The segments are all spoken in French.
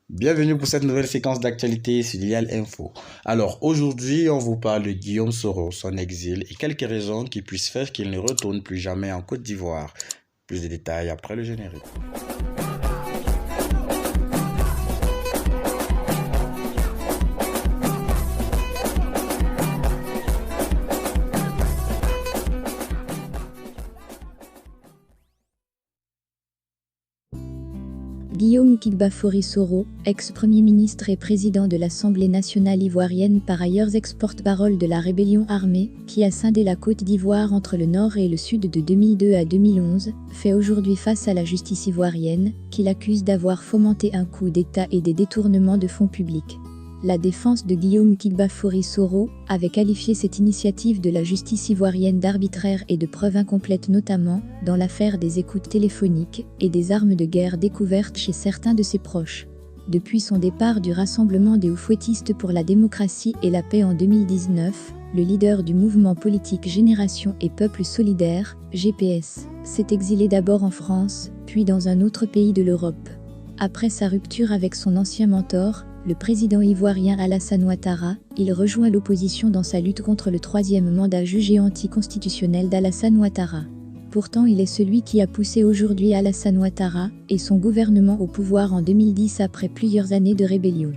Bienvenue pour cette nouvelle séquence d'actualité sur Lial Info. Alors aujourd'hui, on vous parle de Guillaume Soro, son exil et quelques raisons qui puissent faire qu'il ne retourne plus jamais en Côte d'Ivoire. Plus de détails après le générique. Guillaume Kigbafori Soro, ex-premier ministre et président de l'Assemblée nationale ivoirienne, par ailleurs ex-porte-parole de la rébellion armée, qui a scindé la Côte d'Ivoire entre le nord et le sud de 2002 à 2011, fait aujourd'hui face à la justice ivoirienne, qui l'accuse d'avoir fomenté un coup d'État et des détournements de fonds publics. La défense de Guillaume Kigbafori Soro avait qualifié cette initiative de la justice ivoirienne d'arbitraire et de preuve incomplète, notamment dans l'affaire des écoutes téléphoniques et des armes de guerre découvertes chez certains de ses proches. Depuis son départ du Rassemblement des Oufouettistes pour la démocratie et la paix en 2019, le leader du mouvement politique Génération et Peuple solidaire, GPS, s'est exilé d'abord en France, puis dans un autre pays de l'Europe. Après sa rupture avec son ancien mentor, le président ivoirien Alassane Ouattara, il rejoint l'opposition dans sa lutte contre le troisième mandat jugé anticonstitutionnel d'Alassane Ouattara. Pourtant, il est celui qui a poussé aujourd'hui Alassane Ouattara et son gouvernement au pouvoir en 2010 après plusieurs années de rébellion.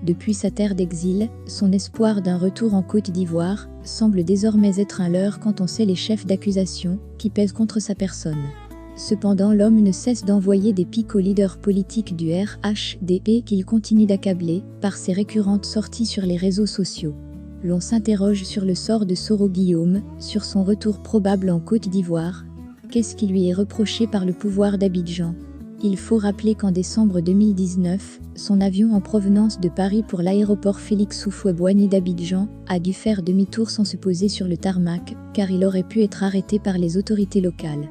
Depuis sa terre d'exil, son espoir d'un retour en Côte d'Ivoire semble désormais être un leurre quand on sait les chefs d'accusation qui pèsent contre sa personne. Cependant, l'homme ne cesse d'envoyer des pics aux leaders politiques du RHDP qu'il continue d'accabler par ses récurrentes sorties sur les réseaux sociaux. L'on s'interroge sur le sort de Soro Guillaume, sur son retour probable en Côte d'Ivoire. Qu'est-ce qui lui est reproché par le pouvoir d'Abidjan ? Il faut rappeler qu'en décembre 2019, son avion en provenance de Paris pour l'aéroport Félix Houphouët-Boigny d'Abidjan a dû faire demi-tour sans se poser sur le tarmac, car il aurait pu être arrêté par les autorités locales.